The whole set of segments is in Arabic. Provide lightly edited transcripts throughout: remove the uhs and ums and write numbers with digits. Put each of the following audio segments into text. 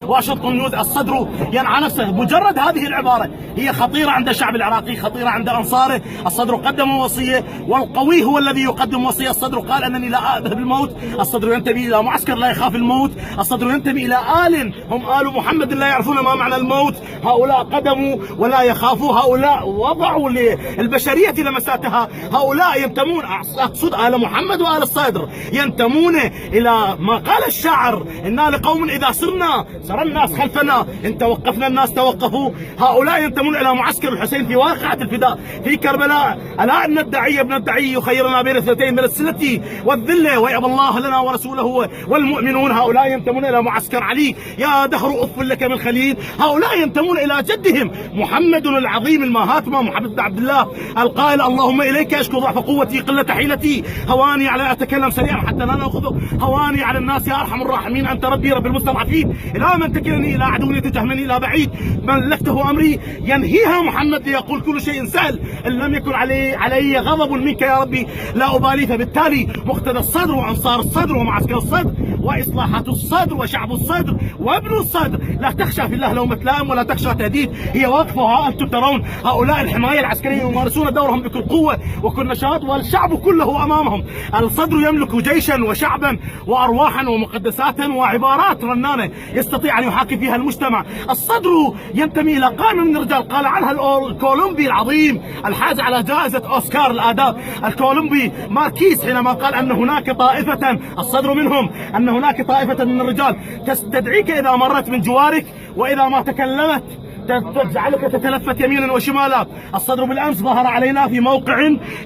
واشنطن نيوز الصدر ينعى نفسه. مجرد هذه العبارة هي خطيرة عند الشعب العراقي، خطيرة عند أنصاره. الصدر قدم وصية، والقوي هو الذي يقدم وصية. الصدر قال أنني لا أذهب الموت. الصدر ينتمي إلى معسكر لا يخاف الموت. الصدر ينتمي إلى آل هم آل محمد لا يعرفون ما معنى الموت. هؤلاء قدموا ولا يخافوا، هؤلاء وضعوا للبشرية لمساتها. هؤلاء ينتمون، أقصد آل محمد وآل الصدر، ينتمون إلى ما قال الشاعر: إنا لقوم إذا سرنا سر الناس خلفنا، إن توقفنا الناس توقفوا. هؤلاء ينتمون إلى معسكر الحسين في واقعة الفداء في كربلاء. ألا أن الداعي ابن الداعي يخيرنا بين اثنتين من السلة والذلة، ويأبى الله لنا ورسوله والمؤمنون. هؤلاء ينتمون إلى معسكر علي، يا دهر أف لك من خليل. هؤلاء ينتمون إلى جدهم محمد العظيم المهاتما محمد بن عبد الله القائل: اللهم إليك أشكو ضعف قوتي قلة حيلتي، هواني على أتكلم سريعا حتى لا نأخذ هواني على الناس يا أرحم الراحمين، أنت ربي رب المستضعفين، إلى من تكلني إلى عدو يتجهمني إلى بعيد ملكته أمري. ينهيها محمد ليقول: كل شيء سهل إن لم يكن علي غضب منك يا ربي لا أبالي. فبالتالي مقتدى الصدر وأنصار الصدر ومعسكر الصدر وإصلاحات الصدر وشعب الصدر وابن الصدر لا تخشى في الله لومة لائم ولا تخشى تهديد. هي واقفة، أنتم ترون هؤلاء الحماية العسكرية يمارسون دورهم بكل قوة وكل نشاط، والشعب كله أمامهم. الصدر يملك جيشا وشعبا وأرواحا ومقدسات وعبارات رنانة يستطيع أن يحاكي فيها المجتمع. الصدر ينتمي إلى قائمة من الرجال قال عنها الكولومبي العظيم الحاز على جائزة أوسكار الآداب، الكولومبي ماركيز، حينما قال أن هناك طائفة، الصدر منهم، أن هناك طائفة من الرجال تستدعيك إذا مرت من جوارك، وإذا ما تكلمت تجعلك تتلفت يمينا وشمالا. الصدر بالأمس ظهر علينا في موقع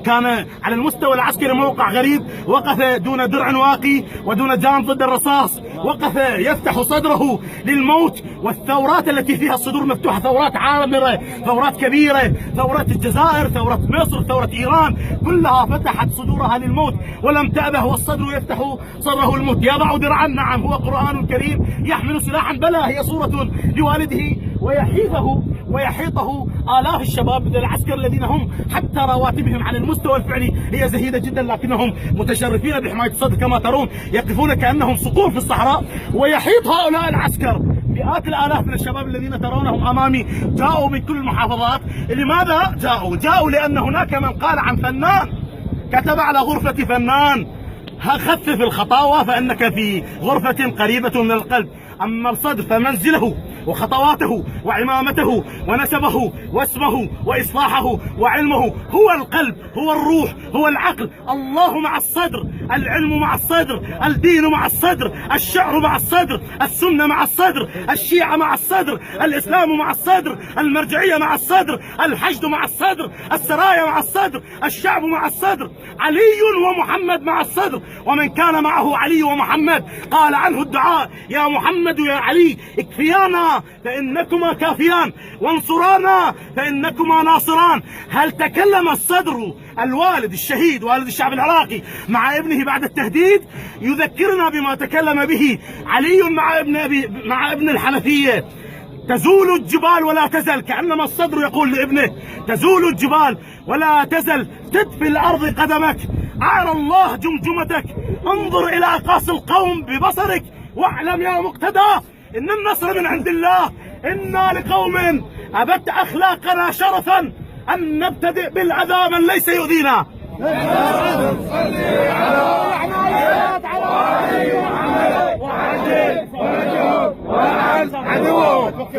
كان على المستوى العسكري موقع غريب، وقف دون درع واقي ودون جان ضد الرصاص، وقف يفتح صدره للموت والثورات التي فيها الصدور مفتوحة، ثورات عامرة، ثورات كبيرة، ثورات الجزائر، ثورة مصر، ثورة إيران، كلها فتحت صدورها للموت ولم تأبه، والصدر يفتح صدره للموت. يضع درعا، نعم هو قرآن كريم، يحمل سلاحا، بلى هي صورة لوالده، ويحيطه آلاف الشباب من العسكر الذين هم حتى رواتبهم على المستوى الفعلي هي زهيدة جدا، لكنهم متشرفين بحماية الصدر كما ترون، يقفون كأنهم صقور في الصحراء. ويحيط هؤلاء العسكر مئات الآلاف من الشباب الذين ترونهم أمامي، جاءوا من كل المحافظات. لماذا جاءوا لأن هناك من قال عن فنان، كتب على غرفة فنان: خفف الخطاوة فإنك في غرفة قريبة من القلب. أما الصدر فمنزله وخطواته وعمامته ونسبه واسمه وإصلاحه وعلمه هو القلب، هو الروح، هو العقل. الله مع الصدر، العلم مع الصدر، الدين مع الصدر، الشعر مع الصدر، السنة مع الصدر، الشيعة مع الصدر، الإسلام مع الصدر، المرجعية مع الصدر، الحشد مع الصدر، السرايا مع الصدر، الشعب مع الصدر، علي ومحمد مع الصدر. ومن كان معه علي ومحمد قال عنه الدعاء: يا محمد يا علي اكفيانا فإنكما كافيان، وانصرانا فإنكما ناصران. هل تكلم الصدر الوالد الشهيد والد الشعب العراقي مع ابنه بعد التهديد؟ يذكرنا بما تكلم به علي مع ابن الحنفية: تزول الجبال ولا تزل، كأنما الصدر يقول لابنه: تزول الجبال ولا تزل، تدفي الأرض قدمك، عار الله جمجمتك، انظر إلى أقاصي القوم ببصرك، واعلم يا مقتدى إن النصر من عند الله. إنا لقوم أبت أخلاقنا شرفا أن نبتدئ بالأذى من ليس يؤذينا. وعجل ونجوم وعن عدوه.